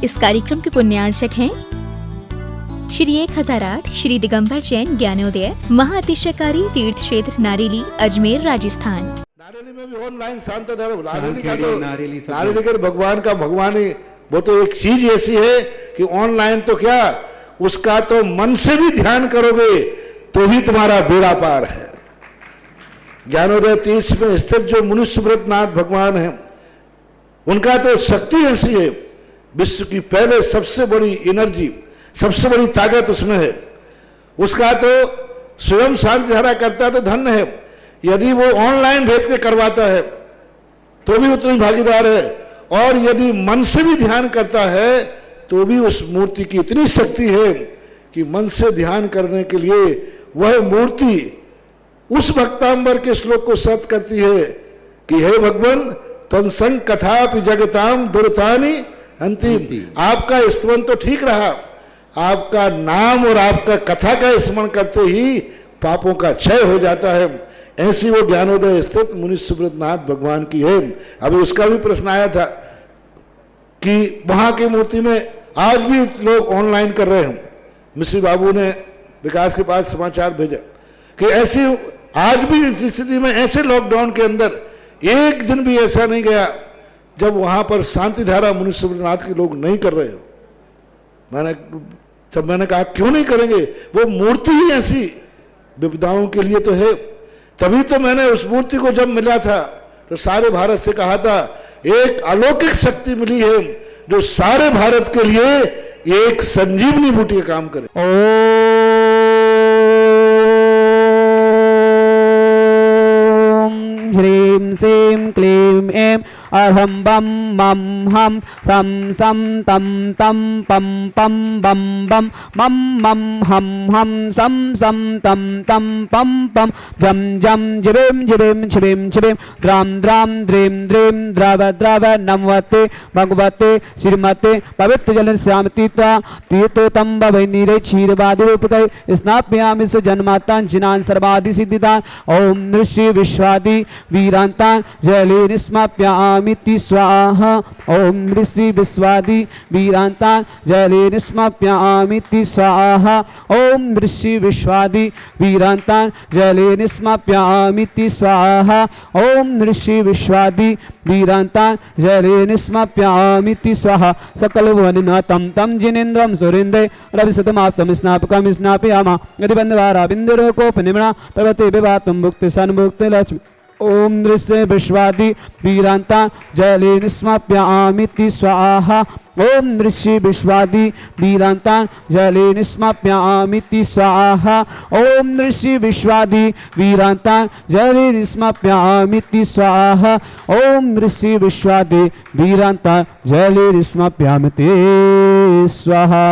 इस कार्यक्रम के पुण्यार्चक हैं श्री 1008 श्री दिगंबर जैन ज्ञानोदय महाअतिशयकारी तीर्थ क्षेत्र नारेली अजमेर राजस्थान। नारेली में भी ऑनलाइन शांत धर्म नारेली का भगवान का भगवान ही वो तो एक चीज ऐसी है कि ऑनलाइन तो क्या उसका तो मन से भी ध्यान करोगे तो भी तुम्हारा बेड़ा पार है। ज्ञानोदय तीर्थ में स्थित जो मुनिसुब्रतनाथ भगवान है उनका तो शक्ति ऐसी है, विश्व की पहले सबसे बड़ी एनर्जी सबसे बड़ी ताकत उसमें है। उसका तो स्वयं शांति धारा करता तो धन्य है, यदि वो ऑनलाइन भेज के करवाता है तो भी उतनी भागीदार है, और यदि मन से भी ध्यान करता है तो भी उस मूर्ति की इतनी शक्ति है कि मन से ध्यान करने के लिए वह मूर्ति उस भक्तांबर के श्लोक को सत्य करती है कि हे भगवान तत्संग कथापि जगताम दुर्तानि अंतिम। आपका स्मरण तो ठीक रहा, आपका नाम और आपका कथा का स्मरण करते ही पापों का क्षय हो जाता है। ऐसी वो ज्ञानोदय स्थित मुनिसुब्रतनाथ भगवान की है। अभी उसका भी प्रश्न आया था कि वहां की मूर्ति में आज भी लोग ऑनलाइन कर रहे हैं। मिश्री बाबू ने विकास के पास समाचार भेजा कि ऐसी आज भी इस स्थिति में ऐसे लॉकडाउन के अंदर एक दिन भी ऐसा नहीं गया जब वहां पर शांति धारा मुनिसुब्रतनाथ के लोग नहीं कर रहे हो। मैंने कहा क्यों नहीं करेंगे, वो मूर्ति ही ऐसी विपदाओं के लिए तो है। तभी तो मैंने उस मूर्ति को जब मिला था तो सारे भारत से कहा था एक अलौकिक शक्ति मिली है जो सारे भारत के लिए एक संजीवनी बूटी का काम करे। ओम ह्रीं श्रीं क्लीं ऐं अहं बम मम हम सम सम तम तम पम पम बम बम मम मम हम सम सम तम तम पम पम जम जम जिबिम जिबिम छिबिम छिबिम द्राम द्राम द्रीम द्रीम द्रव द्रव नमवते भगवते श्रीमते पवित्र जल श्यामतीता तीर्थो तम वै नीरे क्षीरवादि रूपकै स्नाप्यामि स जन्मातां जिनान् सर्वादि सिद्धिदान् ओम नृषि विश्वादि वीरान्तान् जले निस्माप्यामि स्वाहा ओम नृषि विश्वादि वीरान्तान् जले निस्माप्यामि स्वाहा ओम नृषि विश्वादि वीरान्तान् जले निस्माप्यामि स्वाहा ओम नृषि विश्वादि वीरान्तान् जले निस्माप्यामि स्वाहा सकल भुवनिना तम तम जिनेन्द्रं सुरेन्द्रे रविशतमाप्तं स्नापकं स्नापयामा यदि बन्धवारा बिन्दुरोकोपनिम्ना पर्वते विवातं भुक्ति सन्भुक्ति लक्ष्मी ओम नृषि विश्वादि वीरान्तान् जले निस्माप्यामि स्वाहा ओम नृषि विश्वादि वीरान्तान् जले निस्माप्यामि स्वाहा ओम नृषि विश्वादि वीरान्तान् जले निस्माप्यामि स्वाहा ओम नृषि विश्वादि वीरान्तान् जले निस्माप्यामि स्वाहा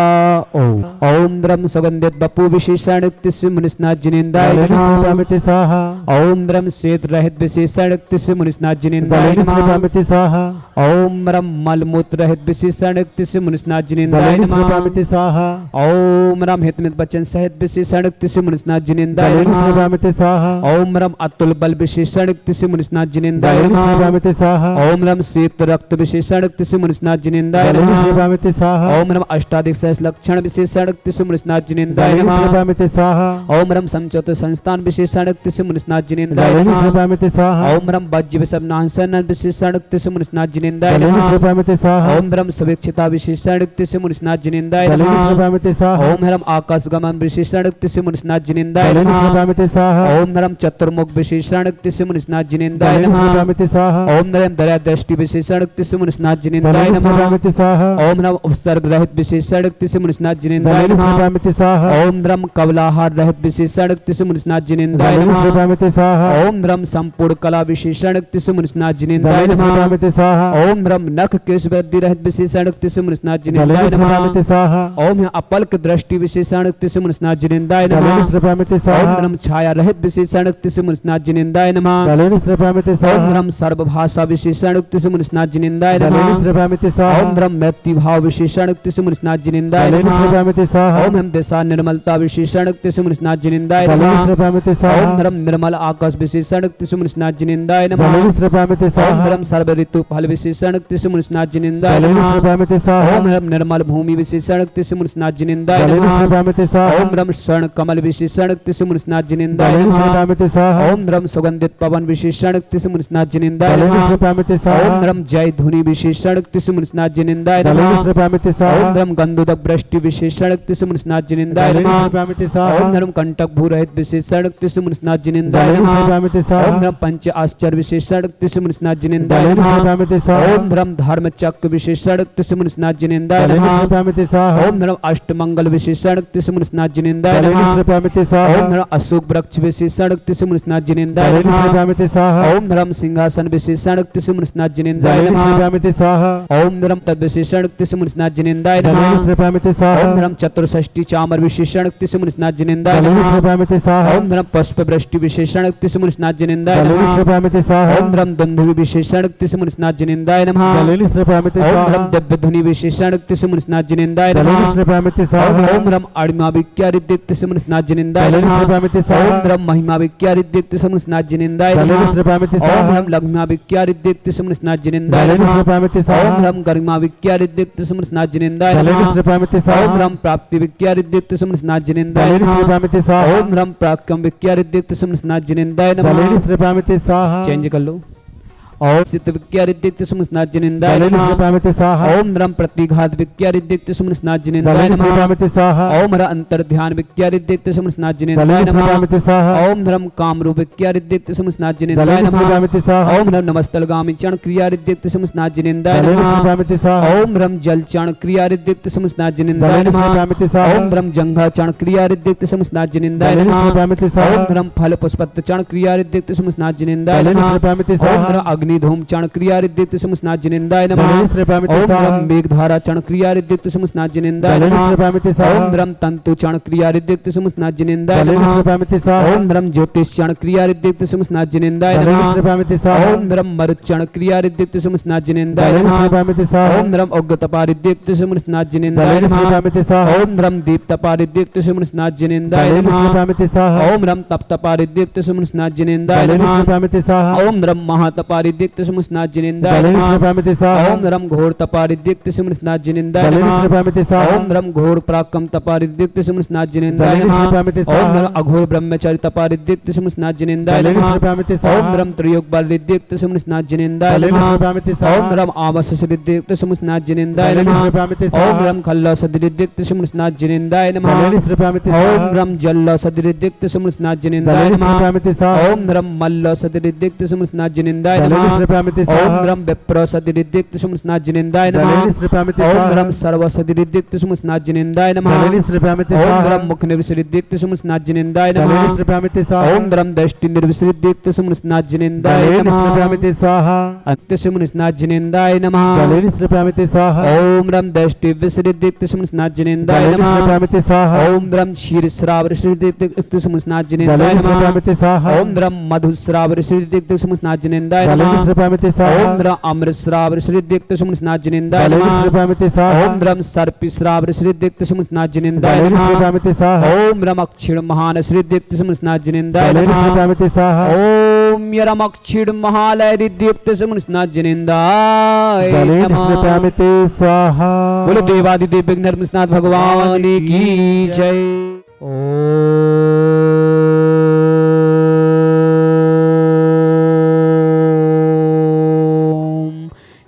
ओम द्रम सुगन्धित बपु विशेषण तिस्य मुनिस्नाथ जिनेन्द्राय नमः स्वाहा ओम द्रम श्वेत रहित विशेषण तिस्य मुनिस्नाथ जिनेन्द्राय नमः स्वाहा ओम रम मलमूत्र रहित विशेषण तिस्य मुनिस्नाथ जिनेन्द्राय नमः स्वाहा ओम रम हितमित वचन सहित विशेषण तिस्य मुनिस्नाथ जिनेन्द्राय नमः स्वाहा ओम रम अतुल बल विशेषण तिस्य मुनिस्नाथ जिनेन्द्राय नमः स्वाहा ओम रम श्वेत रक्त विशेषण तिस्य मुनिस्नाथ जिनेन्द्राय नमः स्वाहा ओम रम अष्टाधिक सहस्र लक्षण विशेषण तिस्य मुनिस्नाथ जिनेन्द्राय नमः स्वाहा ओम रम समचतुर संस्थान विशेषण तिस्य मुनिस्नाथ जिनेन्द्राय नमः स्वाहा ओम रम वज्र विषमनाशन विशेषण तिस्य मुनिस्नाथ जिनेन्द्राय नमः स्वाहा ओम रम सवेक्षिता विशेषण तिस्य मुनिस्नाथ जिनेन्द्राय नमः स्वाहा ओम रम आकाश गमन विशेषण तिस्य मुनिस्नाथ जिनेन्द्राय नमः स्वाहा ओम रम चतुर्मुख विशेषण तिस्य मुनिस्नाथ जिनेन्द्राय नमः स्वाहा ओम रम दया दृष्टि विशेषण तिस्य मुनिस्नाथ जिनेन्द्राय नमः स्वाहा ओम रम उपसर्ग रहित विशेषण तिस्य मुनिस्नाथ जिनेन्द्राय नमः स्वाहा ओम रम कवलाहार रहित विशेषण तिस्य मुनिस्नाथ जिनेन्द्राय नमः स्वाहा ओम रम संपूर्ण कला विशेषण तिस्य मुनिस्नाथ जिनेन्द्राय नमः स्वाहा ओम रम नख केश वृद्धि रहित विशेषण तिस्य मुनिस्नाथ जिनेन्द्राय नमः स्वाहा ओम अपल्क दृष्टि विशेषण तिस्य मुनिस्नाथ जिनेन्द्राय नमः स्वाहा ओम रम छाया रहित विशेषण तिस्य मुनिस्नाथ जिनेन्द्राय नमः ओम रम सर्वभाषा विशेषण तिस्य मुनिस्नाथ जिनेन्द्राय नमः ओम रम मैत्री भाव विशेषण मुनिस्नाथ जिनेन्द्राय नमः। ओम हम दिशा निर्मलता विशेषण मुनिस्नाथ जिनेन्द्राय नमः। ओम धर्म निर्मल आकाश विशेषण मुनिस्नाथ जिनेन्द्राय नमः। ओम धर्म सर्व ऋतु फल विशेषण मुनिस्नाथ जिनेन्द्राय नमः। ओम धर्म निर्मल भूमि विशेषण मुनिस्नाथ जिनेन्द्राय नमः। ओम धर्म स्वर्ण कमल विशेषण मुनिस्नाथ जिनेन्द्राय नमः। ओम धर्म सुगंधित पवन विशेषण मुनिस्नाथ जिनेन्द्राय नमः। ओम धर्म जय धुनि विशेषण मुनिस्नाथ जिनेन्द्राय नमः। ओम धर्म गंधोदक वृष्टि विशेषण मुनिस्नाथ जिनेन्द्राय नमः। ओम धर्म कंटक भूरहित विशेषण मुनिस्नाथ जिनेन्द्राय नमः। ओम धर्म पंच आश्चर्य विशेषण मुनिस्नाथ जिनेन्द्राय नमः। ओम धर्म धर्म चक्र विशेषण मुनिस्नाथ जिनेन्द्राय नमः। ओम धर्म अष्टमंगल विशेषण मुनिस्नाथ जिनेन्द्राय नमः। ओम धर्म अशोक वृक्ष विशेषण मुनिस्नाथ जिनेन्द्राय नमः। ओम धर्म सिंहासन विशेषण मुनिस्नाथ जिनेन्द्राय नमः। ओम धर्म तद विशेषण मुनिस्नाथ जिनेन्द्राय नमः। ओम धर्म चतुर्षष्टि चामर विशेषण मुनिस्नाथ जिनेन्द्राय नमः। ओम धर्म पुष्प वृष्टि विशेषण मुनिस्नाथ जिनेन्द्राय नमः। ओम धर्म दुंदुभि विशेषण मुनिस्नाथ जिनेन्द्राय नमः। ओम धर्म दिव्य धुनि विशेषण मुनिस्नाथ जिनेन्द्राय नमः। ओम धर्म अणिमा विख्यारित मुनिस्नाथ जिनेन्द्राय नमः। ओम धर्म महिमा विख्यारित मुनिस्नाथ जिनेन्द्राय नमः। ओम धर्म लघ्मा विख्यारित मुनिस्नाथ जिनेन्द्राय नमः। ओम धर्म गरिमा विख्यारित मुनिस्नाथ जिनेन्द्राय नमः। ओम धर्म प्राप्ति विख्यारित मुनिस्नाथ जिनेन्द्राय नमः। ओम धर्म प्राक्रम विख्यारित मुनिस्नाथ जिनेन्द्राय नमः। चेंज कर लो। ओम सिद्ध विख्यारित मुनिस्नाथ जिनेन्द्राय नमः। ओम धर्म प्रतिघात विख्यारित मुनिस्नाथ जिनेन्द्राय नमः। ओम धर्म अंतर ध्यान विख्यारित मुनिस्नाथ जिनेन्द्राय नमः। ओम धर्म कामरूप विख्यारित मुनिस्नाथ जिनेन्द्राय नमः। ओम धर्म नमस्तलगामी चरण क्रियारित मुनिस्नाथ जिनेन्द्राय नमः। ओम धर्म जल चरण क्रियारित मुनिस्नाथ जिनेन्द्राय नमः। ओम धर्म जंघा चरण क्रियारित मुनिस्नाथ जिनेन्द्राय नमः। ओम धर्म फल पुष्पत चरण क्रियारित मुनिस्नाथ जिनेन्द्राय नमः। ओम धर्म धूम चरण क्रियारित मुनिस्नाथ जिनेन्द्राय नमः। ओम धर्म मेघधारा चरण क्रियारित मुनिस्नाथ जिनेन्द्राय नमः। ओम धर्म तंतु चरण क्रियारित मुनिस्नाथ जिनेन्द्राय नमः। ओम धर्म ज्योतिष चरण क्रियारित मुनिस्नाथ जिनेन्द्राय नमः। ओम धर्म मरुत चरण क्रियारित मुनिस्नाथ जिनेन्द्राय नमः। ओम धर्म उग्गतपारित मुनिस्नाथ जिनेन्द्राय नमः। ओम धर्म दीप्तपारित मुनिस्नाथ जिनेन्द्राय नमः। ओम धर्म तप्तपारित मुनिस्नाथ जिनेन्द्राय नमः। ओम धर्म महातपारित मुनिस्नाथ जिनेन्द्राय नमः। ओम धर्म घोर तपारित मुनिस्नाथ जिनेन्द्राय नमः। ओम धर्म घोर पराक्रम तपारित मुनिस्नाथ जिनेन्द्राय नमः। ओम धर्म अघोर ब्रह्मचारी तपारित मुनिस्नाथ जिनेन्द्राय नमः। ओम धर्म त्रियोग बलित मुनिस्नाथ जिनेन्द्राय नमः। ओम धर्म आमस सिद्धित मुनिस्नाथ जिनेन्द्राय नमः। ओम धर्म खल्ला सदित मुनिस्नाथ जिनेन्द्राय नमः। ओम धर्म जल्ला सदित मुनिस्नाथ जिनेन्द्राय नमः। ओम धर्म मल्ल सदित मुनिस्नाथ जिनेन्द्राय नमः। ओम धर्म विप्र सदित मुनिस्नाथ जिनेन्द्राय नमः। ओम धर्म सर्व सदित मुनिस्नाथ जिनेन्द्राय नमः। ओम धर्म मुख निर्विसृदित मुनिस्नाथ जिनेन्द्राय नमः। ओम धर्म दृष्टि निर्विसृदित मुनिस्नाथ जिनेन्द्राय नमः। अंत्य मुनिस्नाथ जिनेन्द्राय नमः। ओम धर्म दृष्टि विसृदित मुनिस्नाथ जिनेन्द्राय नमः। ओम धर्म क्षीर श्राव श्रीदित मुनिस्नाथ जिनेन्द्राय नमः। ओम धर्म मधुश्राव श्रीदित मुनिस्नाथ जिनेन्द्राय नमः। ओम धर्म अमृत श्राव श्रीदित मुनिस्नाथ जिनेन्द्राय नमः। ओम धर्म सर्पि श्राव श्रीदित मुनिस्नाथ जिनेन्द्राय नमः। ओम धर्म अक्षीण महान श्रीदित मुनिस्नाथ जिनेन्द्राय नमः। ओम यरम अक्षीण महालय दीप्त मुनिस्नाथ जिनेन्द्राय नमः। बोलो देवादिदेव विघ्न मुनिस्नाथ भगवान की जय।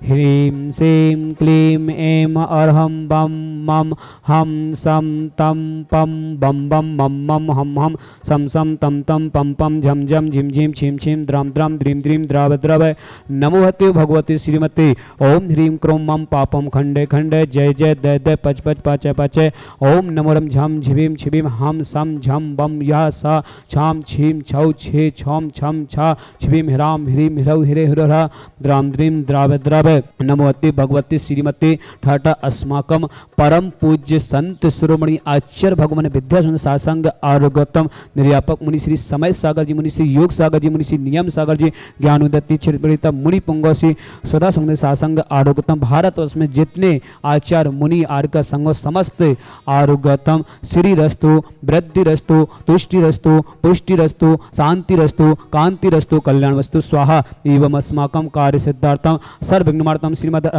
ह्रीं श्रीं क्लीं ऐं अर्हं बम मम हम सम तम पम बम बम मम मम हम हम सम सम तम तम पम पम झम झम झिम झिम छिम छिम द्रम द्रम द्रीम द्रीम द्रव द्रव। नमो हते भगवती श्रीमती। ओम ह्रीं क्रों मम पापम खंडे खंडे जय जय दय दय पच पच पाचय पाचय। ओम नमो रम झम झिबीम छिबीम हम सम झम बम या सा छाम छीम छौ छे छम छम छा छिबीम हिराम ह्रीम हिरौ हिरे हिरह द्राम द्रीम द्राव द्रव। नमो हते भगवती श्रीमती ठाटा अस्माकं पर परम पूज्य संत शिरोमणि आचार्य भगवान विद्यासुंदर सासंग आरोग्यतम निर्यापक मुनि श्री समय सागर जी, मुनि श्री योग सागर जी, मुनि श्री नियम सागर जी, ज्ञानोदत्ती चिरपरिता मुनि पुंगव श्री सदा संग सासंग आरोग्यतम भारतवर्ष में जितने आचार्य मुनि आर्य संघ समस्त आरोग्यतम श्री रस्तु वृद्धि रस्तु तुष्टि रस्तु पुष्टि रस्तु शांति रस्तु कांति रस्तु कल्याण वस्तु स्वाहा एवं अस्माकं कार्य सिद्धार्थम सर्वविघ्नमार्तम श्रीमद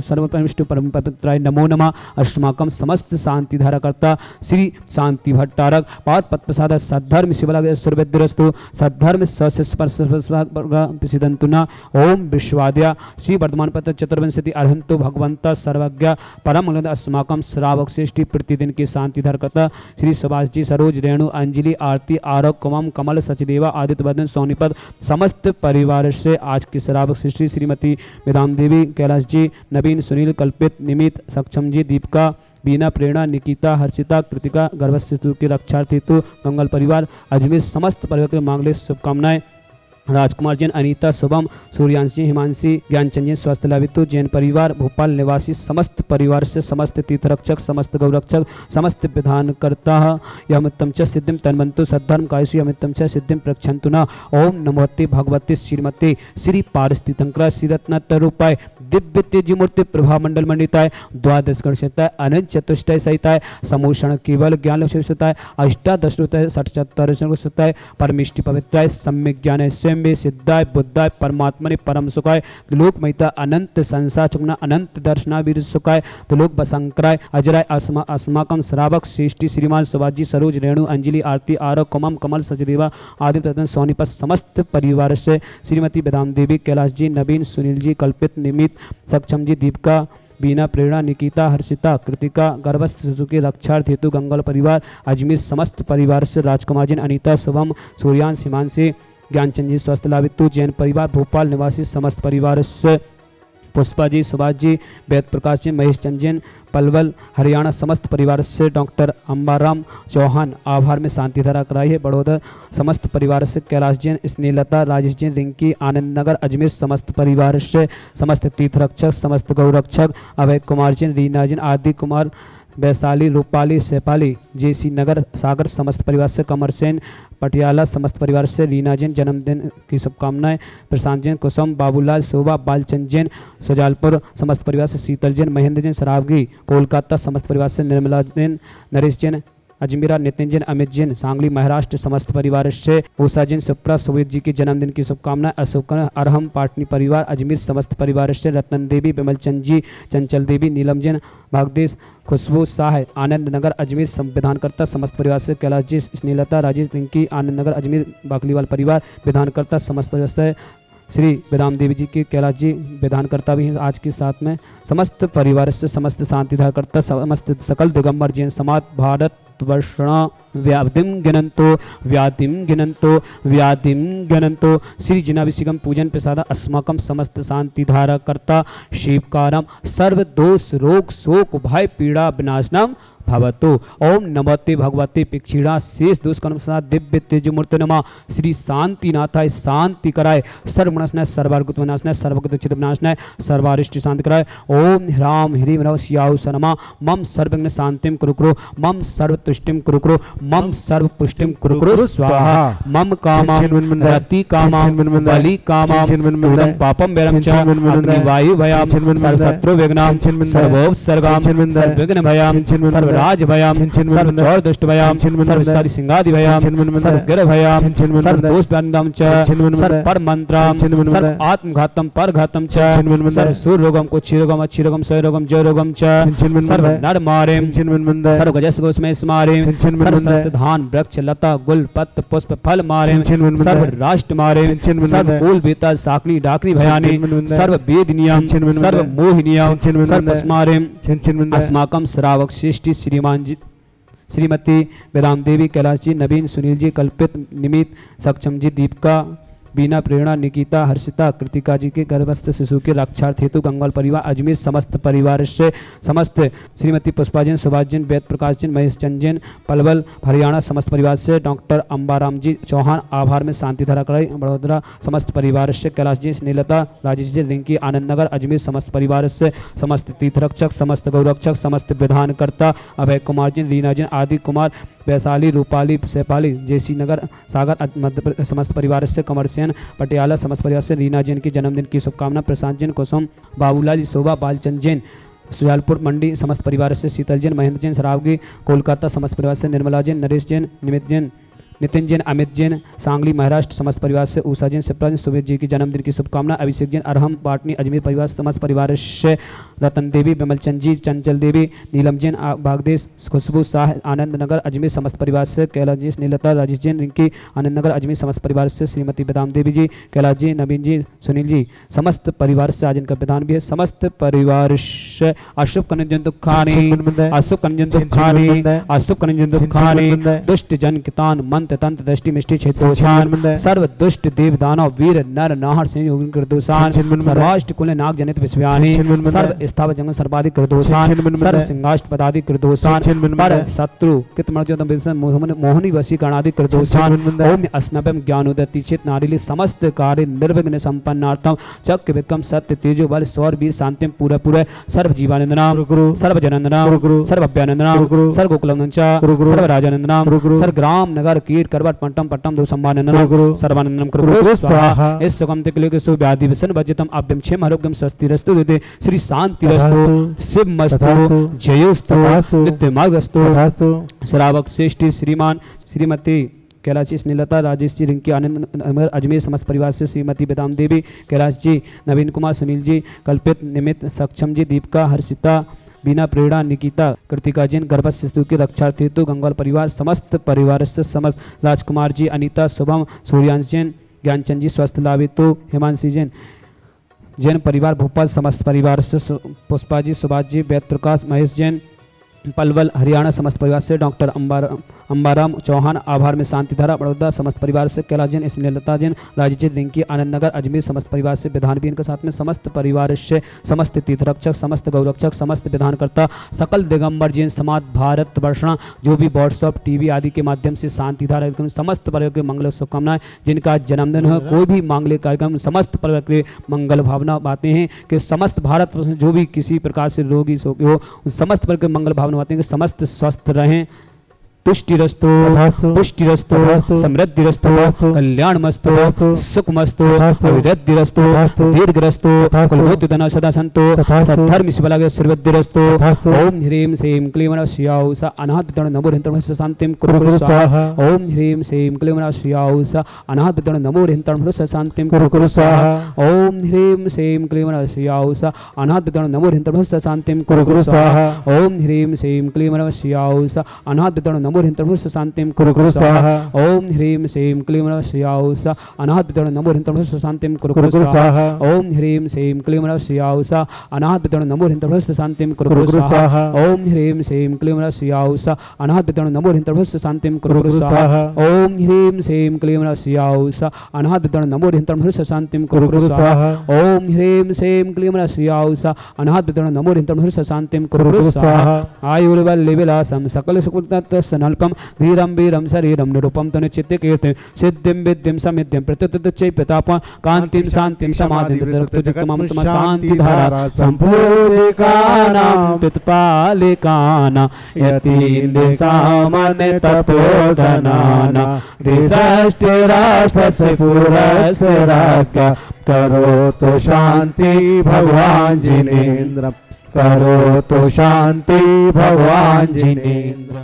सर्वपरमिष्टु परम पत्राय नमो नमः। अस्माकं समस्त शांति धारकर्ता श्री शांति भट्टारक पाद पद्मप्रसाद सद्धर्म शिवलाग सर्वद्रस्तु सद्धर्म सिद्धंतु न ओम विश्वाद्या श्री वर्धमान पत्र चतुर्विंशति अर्हंतो भगवंत सर्वज्ञ परम अस्माकं श्रावक श्रेष्ठी प्रतिदिन की शांति धारकर्ता श्री सुभाष जी, सरोज, रेणु, अंजलि, आरती, आरोग, कुमम, कमल, सचदेवा, आदित्य बदन, सोनीपत समस्त परिवार से आज की श्रावक श्रेष्ठी श्रीमती वेदांत देवी, कैलाश जी, नवीन, सुनील, कल्पित, निमित, सक्षम जी, दीपिका, बीना, प्रेरणा, निकिता, हर्षिता, कृतिका, गर्भस्थितु की रक्षार्थी गंगल परिवार अजमेर समस्त परिवार के मांगले शुभकामनाएं। राजकुमार जैन, अनीता, शुभम, सूर्यांशी, हिमांशी, ज्ञानचंद जैन, स्वस्थ लाभितु जैन परिवार भोपाल निवासी समस्त परिवार से समस्त तीर्थरक्षक समस्त गौरक्षक समस्त विधानकर्ता यमितम च सिद्धिम तन्वंतु सद्धर्म कायसु यमितम च सिद्धिम प्रक्षंतु न ओम नमोते भगवते श्रीमते श्री पारस्थितंकर श्रीरत्नतरूपाय दिव्य तेज मूर्ति प्रभा मंडल मंडिताय द्वादश गणिताय अनंत चतुष्टय सहिताय समूषण केवल ज्ञान लक्ष्यताय अष्टादश रुताय 67 परमिष्टि पवित्राय सम्यक ज्ञान स्वयं सिद्धाय बुद्धाय परमात्मने परम सुखाय लोक महिता अनंत संसार चुगना अनंत दर्शना वीर सुखाय लोक बसंकराय अजराय अस्माकं श्रावक श्रेष्ठी श्रीमान सुभाजी, सरोज, रेणु, अंजलि, आरती, आरोग, कुमम, कमल, सचदेवा, आदित्य बदन, सोनीपत समस्त परिवार से श्रीमती वेदांत देवी, कैलाश जी, नवीन, सुनील जी, कल्पित, निमित, सक्षम जी, दीपिका, बीना, प्रेरणा, निकिता, हर्षिता, कृतिका, गर्भस्थ शिशु के रक्षार्थ हेतु गंगल परिवार अजमेर समस्त परिवार से राजकुमार जैन, अनीता, शुभम, सूर्यांश, हिमांशी, ज्ञानचंद जी, स्वस्थ लाभितु जैन परिवार भोपाल निवासी समस्त परिवार से पुष्पा जी, सुभाष जी, वेद प्रकाश जी, महेश चंद जैन, पलवल हरियाणा समस्त परिवार से डॉक्टर अंबाराम चौहान आभार में शांति धारा कराई है। बड़ौदा समस्त परिवार से कैलाश जैन, स्नेहलता, राजेश जैन, रिंकी, आनंद नगर अजमेर समस्त परिवार से समस्त तीर्थरक्षक समस्त गौरक्षक अभय कुमार जैन, रीना जैन, आदि कुमार, वैशाली, रूपाली, शेपाली, जेसी नगर सागर समस्त परिवार से कमर सेन पटियाला समस्त परिवार से रीना जैन जन्मदिन की शुभकामनाएं। प्रशांत जैन, कुसुम, बाबूलाल, शोभा, बालचंद जैन सुजालपुर समस्त परिवार से शीतल जैन, महेंद्र जैन सरावगी कोलकाता समस्त परिवार से निर्मला जैन, नरेश जैन अजमेरा, नितिन जैन, अमित जैन सांगली महाराष्ट्र समस्त परिवार से उषा जैन, सुप्रा, सुवीर जी के जन्मदिन की शुभकामनाएं। अशोक अरहम पाटनी परिवार अजमेर समस्त परिवार से रत्न देवी, विमल चंद जी, चंचल देवी, नीलम जैन, भागदेश, खुशबू शाह, आनंद नगर अजमेर विधानकर्ता समस्त परिवार से कैलाश जी, स्नेहलता, राजेश, रिंकी, आनंद नगर अजमेर बाकलीवाल परिवार विधानकर्ता समस्त परिवार से श्री वेदांत देवी जी के कैलाश जी विधानकर्ता भी हैं आज के साथ में समस्त परिवार से समस्त शांतिधारकर्ता समस्त सकल दिगंबर जैन समाज भारत वर्षणा व्याधिम गिनंतो श्री जिनाभिषेकम पूजन प्रसाद अस्माकं समस्त शांतिधारकर्ता शिवकारम सर्व दोष रोग शोक भय पीड़ा विनाशनम भवतु ओम नमोते भगवते पिक्षीणा शेष दुष्कर्म सदा दिव्य तेज मूर्ति नमः श्री शांतिनाथाय शांति कराय सर्वमनस्नाय सर्वार्गुत विनाशनाय सर्वगत चित विनाशनाय सर्वारिष्ट शांति कराय ओम ह्राम ह्रीम नमः शियाउ सनमा मम सर्वज्ञ शांतिम कुरु मम सर्वतुष्टिम कुरु मम सर्वपुष्टिम कुरु स्वाहा मम कामं रति कामं बलि कामं पापम वैरम च अग्निवायु भयाम सर्वशत्रु विघ्नाम सर्वोपसर्गाम सर्वविघ्न भयाम सर्वराज भयाम सर्वचौर दुष्ट भयाम सर्वसारी सिंगादि भयाम सर्वगिर भयाम सर्वदोष बंदम च सर्व पर मंत्रम सर्व आत्मघातम परघातम च सर्व सूर रोगम कुक्षि रोगम अच्छी रोगम क्षय रोगम जय रोगम च सर्व नर मारेम सर्व गजस गोस्मय स्मारेम सर्व सस्य धान वृक्ष लता गुल पत्र पुष्प फल मारेम सर्व राष्ट्र मारेम सर्व कुल बेता साकनी डाकनी भयानी सर्व वेद नियम सर्व मोह नियम सर्व स्मारेम अस्माकं श्रावक श्रेष्ठी श्रीमान जी श्रीमती वेदांत देवी कैलाश जी नवीन सुनील जी कल्पित निमित सक्षम जी दीपिका बीना, प्रेरणा, निकिता, हर्षिता, कृतिका जी के गर्भस्थ शिशु के रक्षार्थ हेतु गंगवाल परिवार अजमेर समस्त परिवार से समस्त श्रीमती पुष्पा जैन, सुभाष जैन, वेद प्रकाश जैन, महेश चंद जैन, पलवल हरियाणा समस्त परिवार से डॉक्टर अंबाराम जी चौहान आभार में शांति धारा कराई बड़ोदरा समस्त परिवार से कैलाश जी, स्नेहलता, राजेश जी, रिंकी, आनंद नगर अजमेर समस्त परिवार से समस्त तीर्थरक्षक, समस्त गौरक्षक, समस्त विधानकर्ता अभय कुमार जी, रीना जी, आदि कुमार, वैशाली, रूपाली, सैपाली, जेसी नगर, सागर मध्य समस्त परिवार से कंवर सेन पटियाला समस्त परिवार से रीना जैन की जन्मदिन की शुभकामना, प्रशांत जैन, कुसुम, बाबूलाल, शोभा, बालचंद जैन, सुजालपुर मंडी समस्त परिवार से शीतल जैन, महेंद्र जैन, सरावगी, कोलकाता समस्त परिवार से निर्मला जैन, नरेश जैन, निमित जैन, नितिन जैन, अमित जैन, सांगली महाराष्ट्र समस्त परिवार से उषा जैन, शिप्रा जैन, सुबेद जी की जन्मदिन की शुभकामना, अभिषेक जैन, अरहम पाटनी अजमेर परिवार समस्त परिवार से रतन देवी, विमलचंद जी, चंचल देवी, नीलम जैन, भागदेश, खुशबू शाह, आनंद नगर अजमेर समस्त परिवार से कैलाश जी, नीलता, राजेश जैन, रिंकी, आनंद नगर अजमेर समस्त परिवार से श्रीमती बेदाम देवी जी, कैलाश जी, नवीन जी, सुनील जी समस्त परिवार से आज इनका विधान भी है। समस्त परिवार से अशुभ कनजन दुखानी, अशुभ कनजन दुखानी, अशुभ कनजन दुखानी, दुष्ट जन कितान मंत्र तंत्र दृष्टि मिष्टि क्षेत्रोशान, सर्व दुष्ट देव दानव वीर नर नाहर सिंह कृदोषान, सर्वाष्ट कुल नाग जनित विश्वानी, सर्व स्थावर जंगल सर्वाधिक कृदोषान, सर्व सिंहाष्ट पदाधिक कृदोषान, पर शत्रु कितमर्जोदम मोहनी वशी गणाधिक कृदोषान, ओम अस्मभ्यम ज्ञानोदति चित नारिली समस्त कार्य निर्विघ्न संपन्नार्थम चक्र विक्रम सत्य तेजो बल सौर वीर शांतिम पूरा पूरा सर्व जीवानंद नाम सर्व जनंद नाम सर्व अभ्यानंद नाम सर्व गोकुलम सर्व राजानंद नाम सर्व ग्राम नगर कीर करवट पट्टम पट्टम दो संबानंदनम सर्वानंदनम कृपा स्वाहा। इस सुगम तिकले के सुव्याधि विसन वज्रतम अभ्यम क्षेम आरोग्यम स्वस्ति रस्तु देते श्री शांति रस्तु शिव मस्तु जयोस्तु नित्य मार्गस्तु। श्रावक श्रेष्ठ श्रीमान श्रीमती कैलाश नीलता, राजेश जी, रिंकी, आनंद अजमेर समस्त परिवार से श्रीमती बेदाम देवी, कैलाश जी, नवीन कुमार, सुनील जी, कल्पित, निमित, सक्षम जी, दीपिका, हर्षिता, बीना, प्रेरणा, निकिता, कृतिका जैन, गर्भस्थ शिशु की रक्षार्थ हेतु गंगवाल परिवार समस्त परिवार से समस्त राजकुमार जी, अनीता, शुभम, सूर्यांश जैन, ज्ञानचंद जी, स्वस्थ लाभ हेतु हिमांशी जैन, जैन परिवार भोपाल समस्त परिवार से पुष्पा जी, सुभाष जी, वेद प्रकाश, महेश जैन, पलवल हरियाणा समस्त परिवार से डॉक्टर अंबाराम चौहान आभार में शांति धारा बड़ौदा समस्त परिवार से कैलाश जैन, स्नेहलता जैन, राजेश रिंकी, आनंद नगर अजमेर समस्त परिवार से विधान भी इनके साथ में समस्त परिवार से समस्त तीर्थरक्षक, समस्त गौरक्षक, समस्त विधानकर्ता, सकल दिगंबर जैन समाज भारत वर्षणा जो भी व्हाट्सअप टीवी आदि के माध्यम से शांति धारा समस्त परिवार के मंगल शुभकामनाएं जिनका जन्मदिन है कोई भी मांगलिक कार्यक्रम समस्त परिवार के मंगल भावना बातें हैं कि समस्त भारत जो भी किसी प्रकार से रोगी हो उन समस्त परिवार के मंगल भावना बातें कि समस्त स्वस्थ रहें, तुष्टिरस्तु पुष्टिरस्तु समृद्धिरस्तु कल्याणमस्तु सुखमस्तु अभिवृद्धिरस्तु दीर्घरस्तु कुलभूतधन सदा सन्तु सद्धर्म शिवलागे सर्वद्धिरस्तु। ओम ह्रीं श्रीं क्लीं नमः शिवाय स अनाहततण नमो ह्रीं शांतिं कुरु स्वाहा। ओम ह्रीं श्रीं क्लीं नमः शिवाय स अनाहततण नमो ह्रीं शांतिं कुरु स्वाहा। ओम ह्रीं श्रीं क्लीं नमः शिवाय स अनाहततण नमो ह्रीं शांतिं कुरु स्वाहा। ओम ह्रीं श्रीं क्लीं नमः शिवाय स अनाहततण नमो ह्रीं शांतिं कुरु स्वाहा। ओम ह्रीं श्रीं क्लीं नमः शिवाय स अनाहततण नमो ह्रीं शांतिं कुरु स्वाहा। ओम ह्रीं श्रीं क्लीं नमः शिवाय स अनाहततण नमो ह्रीं शांतिं कुरु स्वाहा। ओम ह्रीं श्रीं क्लीं नमः शिवाय स अनाहततण नमो ह्रीं शांतिं कुरु स्वाहा। ओम ह्रीं श्रीं क्लीं नमः शिवाय स अनाहततण नमो ह्रीं शांतिं कुरु स्वाहा। ओम ह्रीं श्रीं क्लीं नमः शिवाय स अनाहततण नमो ह्रीं शांतिं कुरु स्वाहा। आयुर्बलविलासं सकल सुकृतत्वसनल्पं धीरं वीरं शरीरं निरूपं तनु चित्ते कीर्तिं सिद्धिं विद्धिं समिद्धिं प्रत्युत्तुच्चै प्रतापं कान्तिं शान्तिं समाधिं तदर्थुजकमं तम शान्तिधारा सम्पूजिकानां पितपालिकानां यतीन्द्रसामान्य तपोधनानां त्रिषष्टिराष्ट्रस्य पुरस्य राज्ञा करोतु शान्ति भगवान् जिनेन्द्र करोतु शान्ति भगवान् जिनेन्द्र।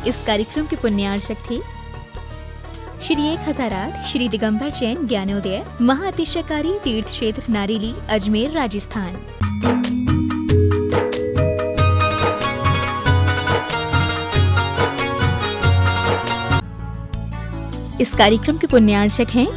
इस कार्यक्रम के पुण्यार्चक थे श्री 1008 श्री दिगंबर जैन ज्ञानोदय महाअतिशयकारी तीर्थ क्षेत्र नारेली अजमेर राजस्थान। इस कार्यक्रम के पुण्यार्चक हैं